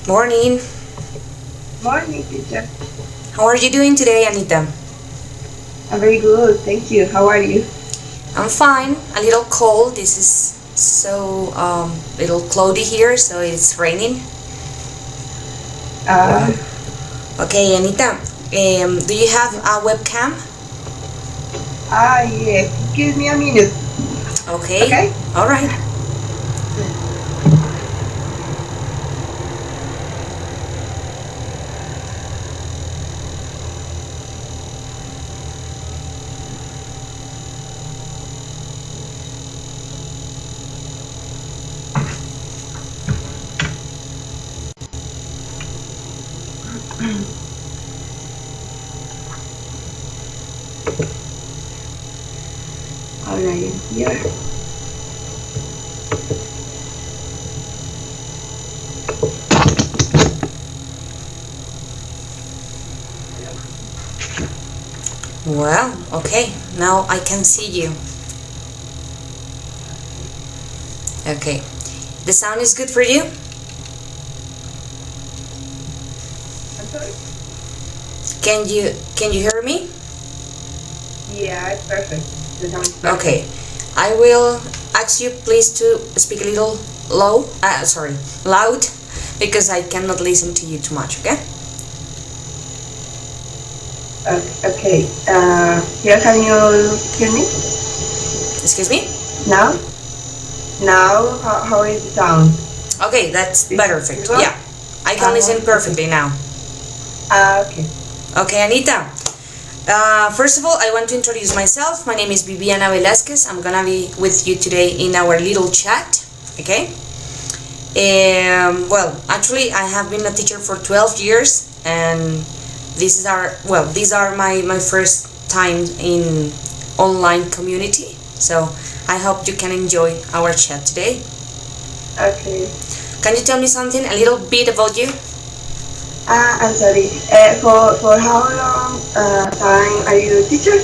Morning. Morning, teacher. How are you doing today, Anita? I'm very good, thank you. How are you? I'm fine. A little cold. This is so little cloudy here, so it's raining. Uh, Okay, Anita. Do you have a webcam? yes. Give me a minute, Okay. okay? All right. All right, I'm here. Well, okay. Now I can see you. Okay. The sound is good for you? I'm sorry? Can you hear me? Yeah, it's perfect. The sound is perfect. Okay. I will ask you please to speak a little loud, because I cannot listen to you too much, okay? Okay. Here, can you hear me Excuse me? now? Now, how is the sound? Okay, that's Is perfect. it good? Yeah. I can listen perfectly now. Okay. Okay, Anita. First of all, I want to introduce myself. My name is Viviana Velasquez. I'm gonna be with you today in our little chat. Okay. Well, actually, I have been a teacher for 12 years, and these are my first time in online community. So I hope you can enjoy our chat today. Okay. Can you tell me something, a little bit about you? I'm sorry. For how long time are you a teacher?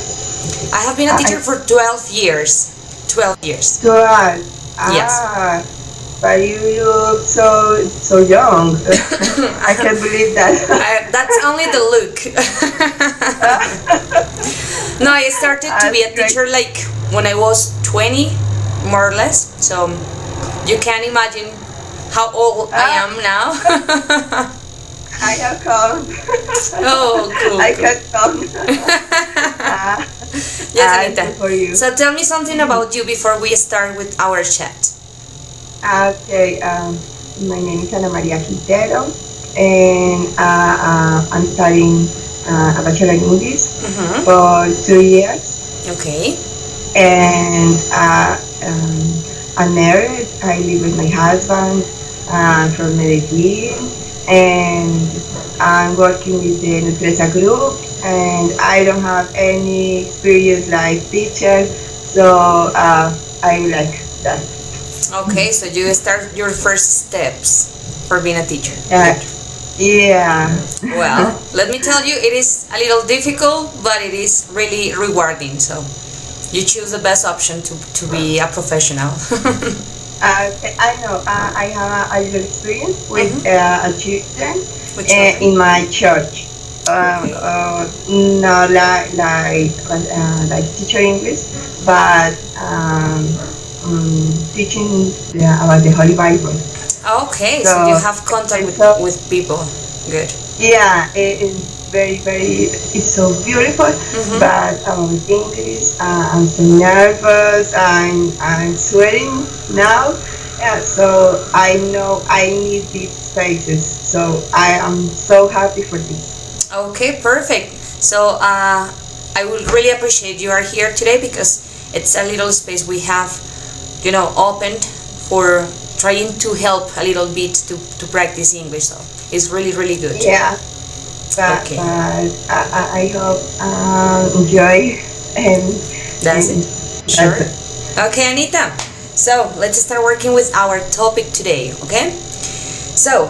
I have been a teacher for 12 years. 12 years. 12. Yes. But you look so young. I can't believe that. That's only the look. No, I started to be a Great. teacher like when I was 20, more or less. So you can imagine how old I am now. I have come. Oh, cool. I cool. can come. Yes, Good for Anita. you. So tell me something about you before we start with our chat. Okay. My name is Maria Quintero, and I'm studying a bachelor in English Mm-hmm. for 2 years. Okay. And I'm married. I live with my husband from Medellin, and I'm working with the Nutresa group. And I don't have any experience like teacher, so I like that. Okay, so you start your first steps for being a teacher. Uh, yeah. Well, let me tell you, it is a little difficult, but it is really rewarding. So you choose the best option to be a professional. I know. I have a little experience with children With children. in my church. Okay. Not like teacher English, but teaching about the Holy Bible. Okay, so you have contact it's so with people. Good. yeah, it's very. It's so beautiful, Mm-hmm. but with English, I'm so nervous. I'm sweating now. Yeah, so I know I need these spaces. So I am so happy for this. Okay, perfect. So I would really appreciate you are here today because it's a little space we have, opened for trying to help a little bit to practice English. So it's really, really good. Yeah, Okay, but I hope enjoy and that's it. and Sure. that's it. Okay, Anita. So let's start working with our topic today, okay? So,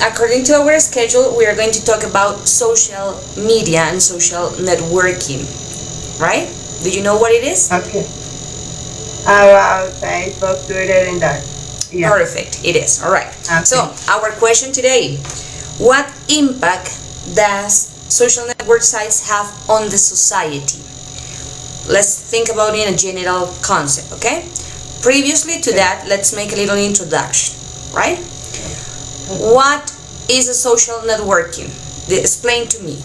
according to our schedule, we are going to talk about social media and social networking, right? Do you know what it is? Okay. About Facebook, Twitter, and that. Yeah. Perfect, it is. All right. So, Okay. our question today: what impact does social network sites have on the society? Let's think about it in a general concept, okay? Previously to that, let's make a little introduction, right? What is a social networking? Explain to me.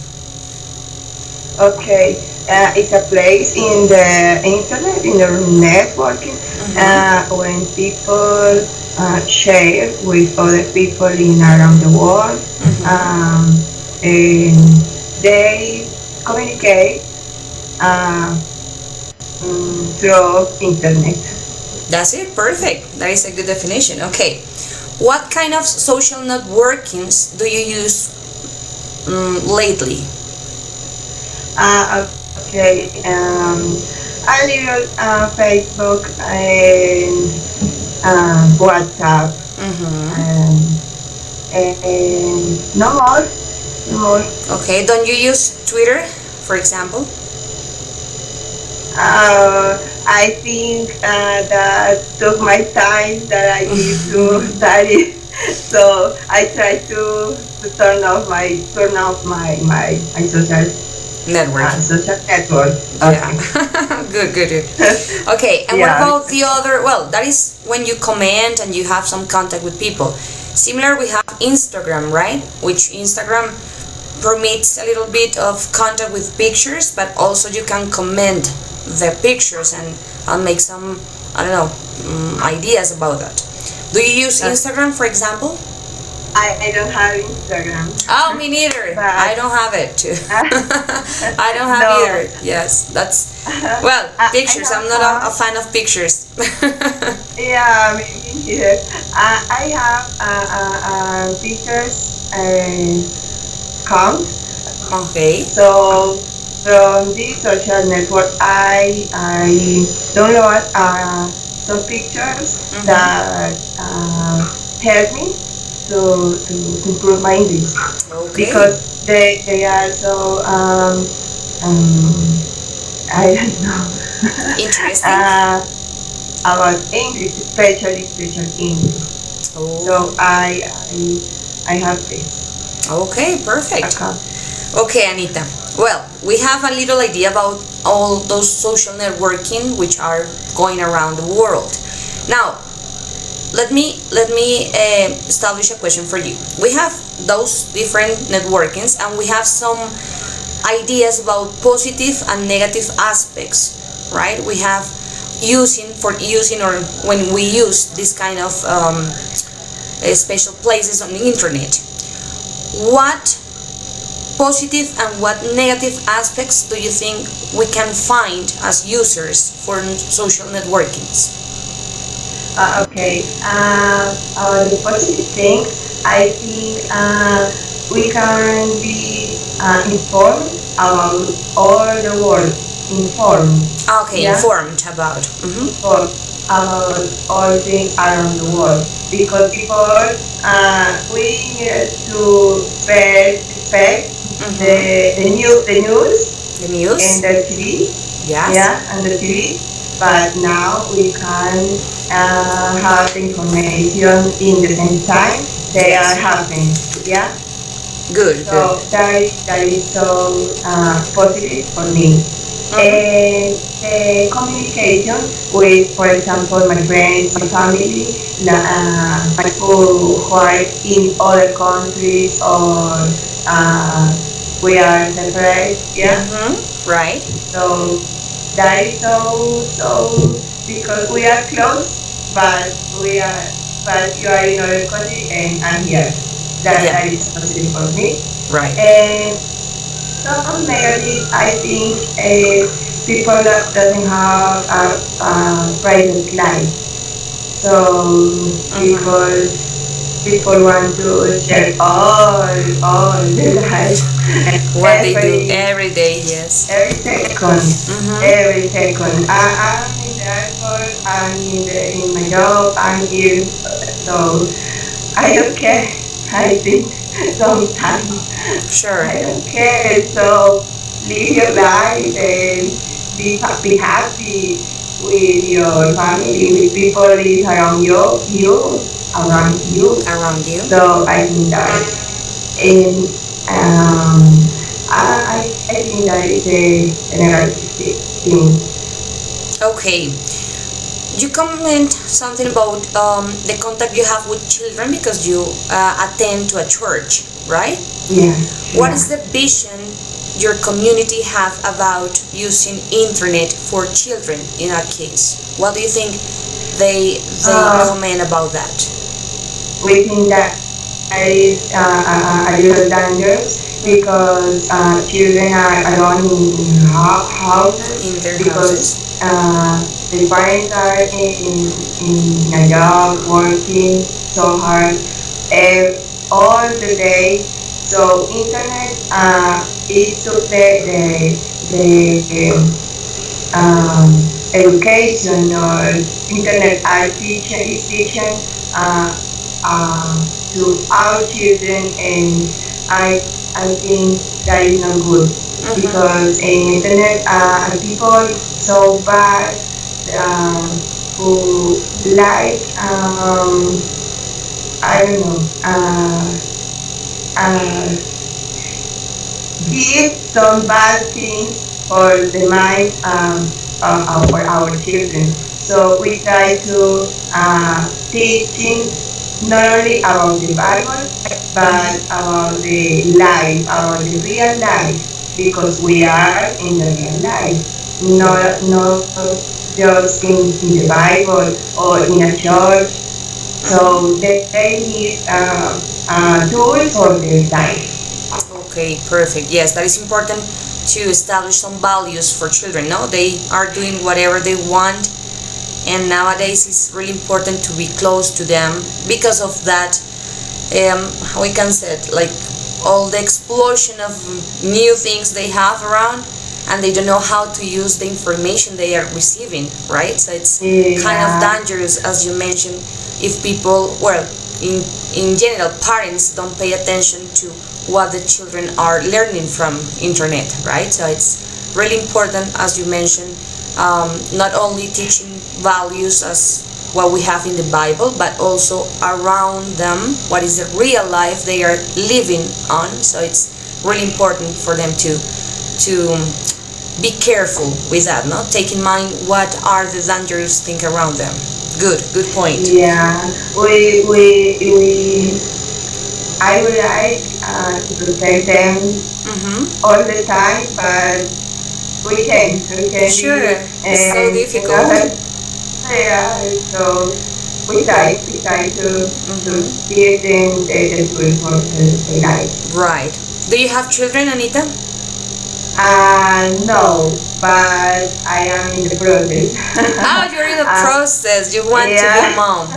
Okay, it's a place in the internet, in the networking, when people share with other people in around the world, and they communicate uh, through internet. That's it, perfect. That is a good definition. Okay. What kind of social networkings do you use lately? Okay, I use Facebook and WhatsApp, Mm-hmm. um, and no more, no more. Okay, don't you use Twitter, for example? I think that took my time that I need to study, so I try to turn off my Networking. social network. Yeah. Okay. Good, good, good. Okay, and what Yeah. about the other? Well, that is when you comment and you have some contact with people. Similar, we have Instagram, right? Which Instagram permits a little bit of contact with pictures, but also you can comment the pictures and I'll make some, I don't know, ideas about that. Do you use Uh, Instagram, for example? I don't have Instagram, Oh, me neither. I but don't have it too. I don't have no. either. Yes, that's well, I pictures. have I'm not a one. fan of pictures. Yeah, me neither. I have pictures count. Okay. So from this social network, I download some pictures Mm-hmm. that help me to improve my English Okay. because they are so um, I don't know Interesting. uh, about English, especially English. Oh. So I have this Okay. Perfect. account. Okay, Anita. Well, we have a little idea about all those social networking which are going around the world. Now, let me establish a question for you. We have those different networkings, and we have some ideas about positive and negative aspects, right? We have using or when we use this kind of special places on the internet. What positive and what negative aspects do you think we can find as users for social networkings? Okay. The positive things, I think we can be informed about all the world. Informed, Okay, yeah, informed about. informed about all things around the world. Because before we needed to respect the news The and news. the TV, Yes. yeah, and the TV. But now we can have the information in the same time they are Yes. happening. Yeah, Good, good. so that is so positive for me. And the communication with, for example, my friends, my family, who are in other countries or we are separate. Yeah, Right. so that is so because we are close, but we are but you are in other country and I'm here. That is positive for me. Right. And some negative, I think, people that doesn't have a private life. So because people want to share all their life, What they do every every day, yes. every second, Mm-hmm. every second. I'm in the airport. I'm in my job. I'm here. So I don't care. I think sometimes Sure. I don't care. So live your life and be happy. with your family, with people is around you. Around you. So I think that, and I think that is a negative thing. Okay. You comment something about the contact you have with children because you attend to a church, right? Yeah, What yeah. is the vision your community have about using internet for children in that case? What do you think they Uh, comment about that? we think that is a little dangerous because children are alone in houses In their because houses? the parents are in a job working so hard all the day. So internet is to the education or internet are teaching is teaching uh, to our children, and I think that is not good because Mm-hmm. in internet people so bad uh, who like I don't know uh, give some bad things for the mind for our children. So we try to teaching not only about the Bible, but about the life, about the real life, because we are in the real life, not just in the Bible or in a church. So they need tools for their life. Okay, perfect. Yes, that is important to establish some values for children. No, they are doing whatever they want, and nowadays it's really important to be close to them because of that. How we can say it, like all the explosion of new things they have around, and they don't know how to use the information they are receiving, right? So it's kind of Yeah. dangerous, as you mentioned, if people, well, in general, parents don't pay attention to what the children are learning from internet, right? So it's really important, as you mentioned, not only teaching values as what we have in the Bible, but also around them, what is the real life they are living on. So it's really important for them to be careful with that, no? Take in mind what are the dangerous things around them. Good point. Yeah, we I would like to protect them Mm-hmm. all the time, but we can Sure, be it's so difficult. not. Yeah, so we try to Mm-hmm. give them the tools for the life. Right. Do you have children, Anita? No, but I am in the process. Oh, you're in the process. You want to be a Yeah. mom.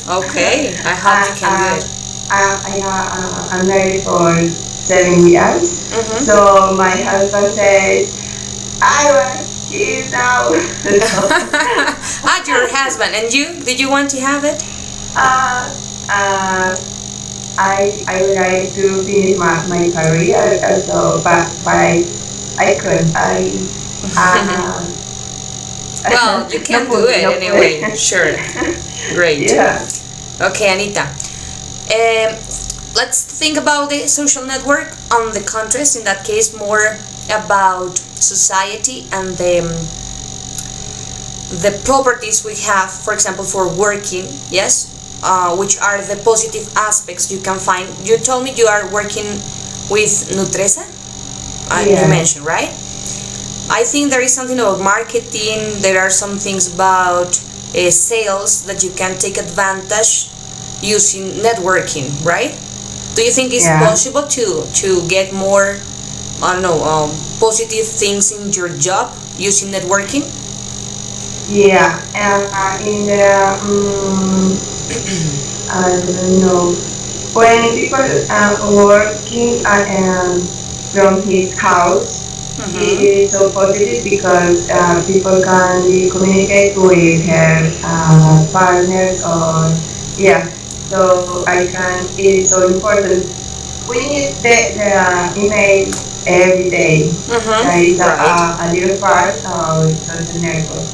Okay, I hope you uh, can do uh, it. I'm married for 7 years. Mm-hmm. So my husband said, I want kids now. So, Ah, your husband. And you? Did you want to have it? uh, uh, I would like to finish my career. So, but I couldn't. Uh, Well, you no can do pude, it no anyway. pude. Sure. Great. Yeah. Okay, Anita. Um, let's think about the social network on the countries. In that case, more about society and the properties we have, for example, for working. Yes, which are the positive aspects you can find. You told me you are working with Nutresa. You Yeah. mentioned, right? I think there is something about marketing. There are some things about sales that you can take advantage using networking, right? Do you think it's Yeah. possible to get more, I don't know, positive things in your job using networking? Yeah. In the I don't know. When people working from his house, it is so positive because people can communicate with her partners or yeah. So I can. It is so important. We need the email every day. That is Mm-hmm. Right. a little part of social network.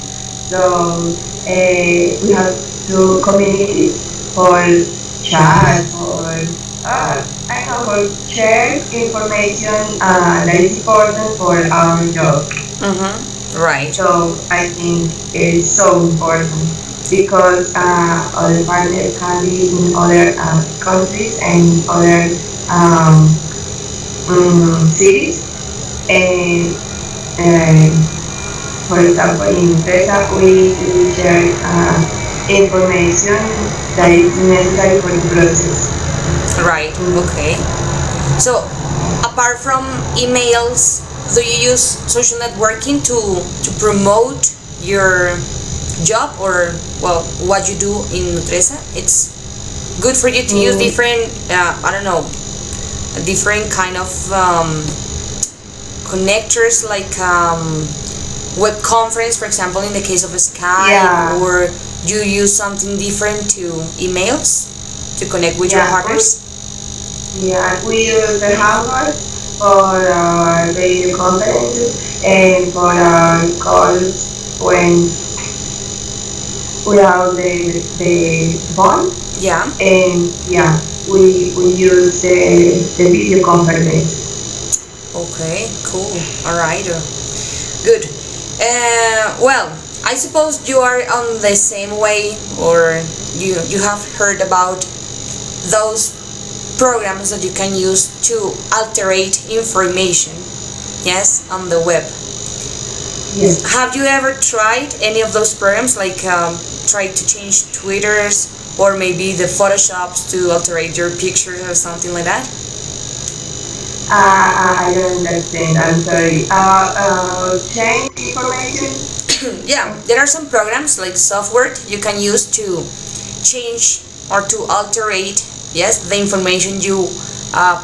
So we have two communities for chat, I don't know, for share information that is important for our job. Mm-hmm. Right. So I think it's so important because other partners can be in other countries and other um, cities. And for example, in Presa, we share information that is necessary for the process. Right. Mm. Okay. So, apart from emails, do you use social networking to promote your job or well what you do in Nutresa? It's good for you to use Mm, different I don't know different kind of connectors like web conference, for example, in the case of Skype, yeah, or you use something different to emails to connect with your yeah, partners. we use the Harvard for our video conferences and for our calls when we have the phone. Yeah. And yeah, we use the video conference. Okay. Cool. All right. Good. Well, I suppose you are on the same way, or you have heard about those programs that you can use to alterate information. Yes, on the web. Yes. Have you ever tried any of those programs, like try to change Twitters or maybe the Photoshops to alterate your pictures or something like that? I don't understand. I'm sorry. Change information. Yeah, there are some programs like software you can use to change or to alterate, yes, the information you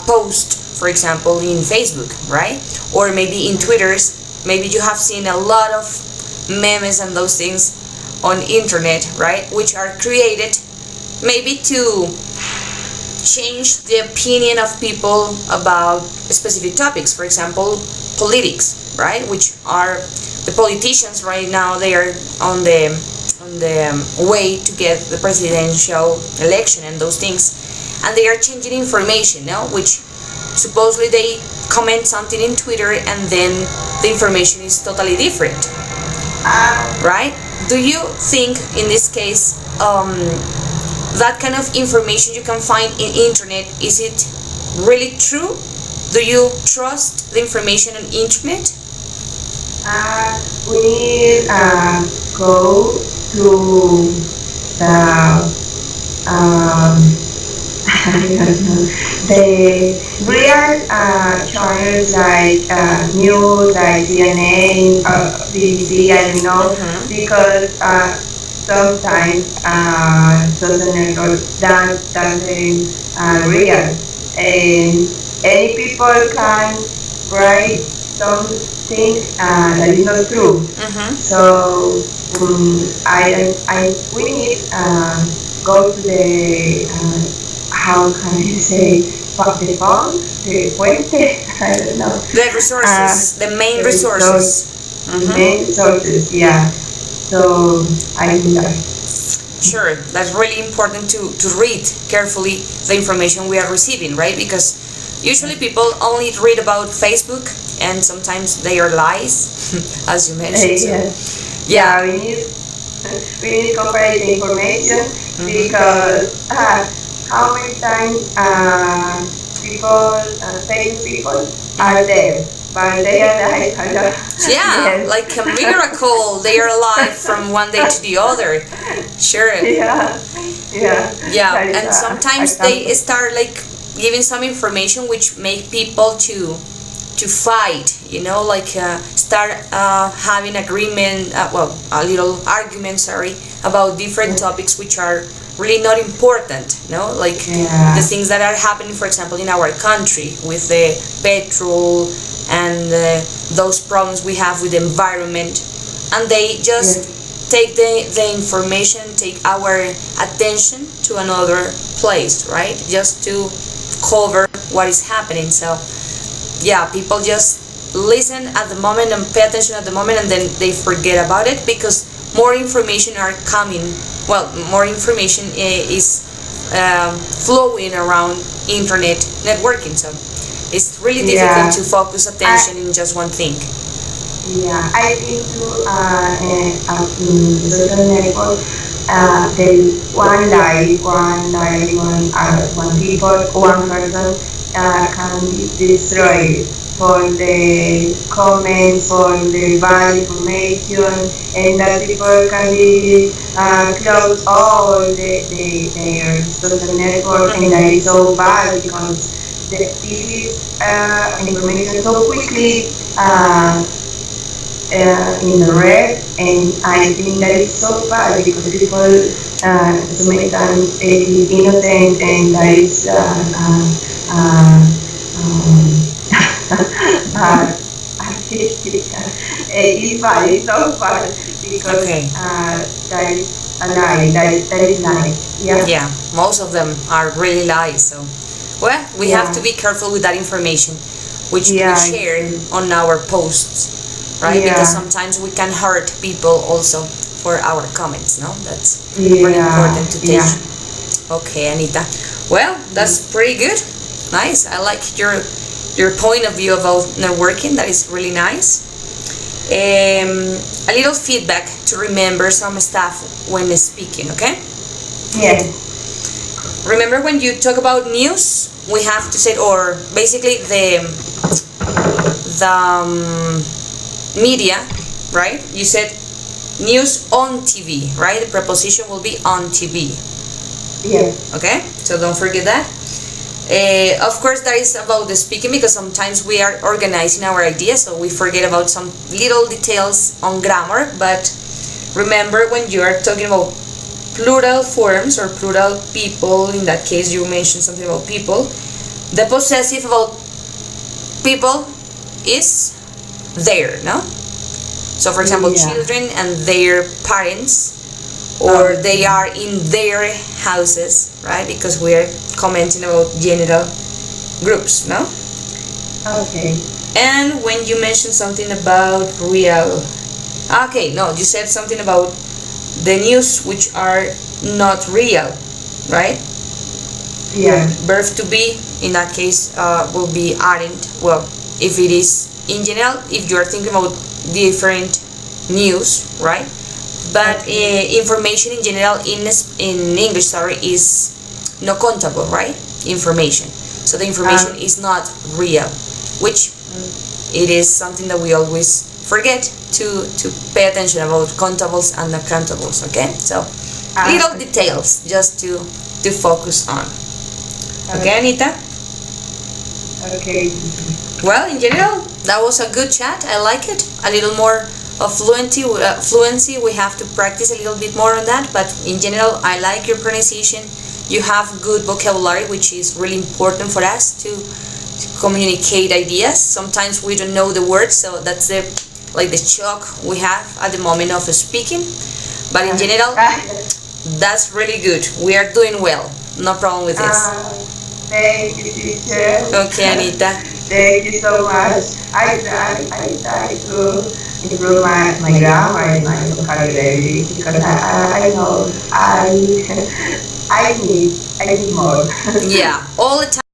post, for example, in Facebook, right? Or maybe in Twitters. Maybe you have seen a lot of memes and those things on internet, right? Which are created maybe to change the opinion of people about specific topics. For example, politics, right? Which are the politicians right now, they are on the way to get the presidential election and those things, and they are changing information, no? Which supposedly they comment something in Twitter and then the information is totally different, Uh, right? Do you think in this case that kind of information you can find in internet, is it really true? Do you trust the information on internet? we need go to the I don't know, the real channels like news, like CNN, BBC, I don't know, Mm-hmm. because sometimes social network doesn't real, and any people can write something that is not true. Mm-hmm. So we need go to the how can I say the phone, the fuente, I don't know, The uh, resources, the main the resource, resources. the Mm-hmm. main sources, yeah. So I do that. Sure, that's really important to read carefully the information we are receiving, right? Because usually people only read about Facebook and sometimes they are lies, as you mentioned. So, Yeah, yeah. yeah, we need to compare the information Mm-hmm. because how many times people, famous people are dead, but they are alive a lot. Yeah, Yes. like a miracle, they are alive from one day to the other. Sure. Yeah, yeah, Yeah, that is and a sometimes they example. start like giving some information which make people to fight, like start having agreement, well, a little argument, sorry, about different topics which are really not important, no, like the Yeah, things that are happening, for example, in our country with the petrol and those problems we have with the environment, and they just yes, take the information, take our attention to another place, right? Just to cover what is happening. So, yeah, people just listen at the moment and pay attention at the moment, and then they forget about it because more information are coming. Well, more information is flowing around internet networking. So it's really Yeah. difficult to focus attention in just one thing. Yeah, I think too, in the social network, there is one people, one person can destroy for the comments, for the bad information, and that people can be close all their social network, and that is so bad because this is information so quickly. In the red, and I think that is so bad because people so many times is innocent, and that is uh, um, it's bad, it's so bad because Okay. that is a lie, that is lie. Yeah. Yeah, most of them are really lies. So, well, we have to Yeah. be careful with that information, which we Yeah. share on our posts, right? Because Yeah. sometimes we can hurt people also for our comments. No, that's really Yeah. important to Yeah. teach. Okay, Anita. Well, that's pretty good. Nice. I like your point of view about networking. That is really nice. A little feedback to remember some stuff when speaking. Okay. Yes. Remember when you talk about news, we have to say, or basically the media, right? You said news on TV, right? The preposition will be on TV. Yes. Okay, so don't forget that. Of course, that is about the speaking because sometimes we are organizing our ideas, so we forget about some little details on grammar. But remember, when you are talking about plural forms or plural people, in that case, you mentioned something about people. The possessive about people is there, no? So, for example, Yeah. children and their parents, or they are in their houses, right? Because we're commenting about general groups, no? Okay. And when you mentioned something about real, okay, no, you said something about the news which are not real, right? Yeah. Verb to be in that case will be aren't. Well, if it is in general, if you are thinking about different news, right? But information in general in English, sorry, is no countable, right? Information. So the information is not real, which it is something that we always forget to pay attention about countables and uncountables. Okay, so little details just to focus on. Okay, Anita. Okay. Well, in general, that was a good chat. I like it. A little more of fluency. We have to practice a little bit more on that. But in general, I like your pronunciation. You have good vocabulary, which is really important for us to communicate ideas. Sometimes we don't know the words, so that's the shock we have at the moment of speaking. But in general, that's really good. We are doing well. No problem with this. Thank you, teacher. Okay, Anita. Thank you so much. I try to improve my grammar and my vocabulary because I know I need more. Yeah, all the time.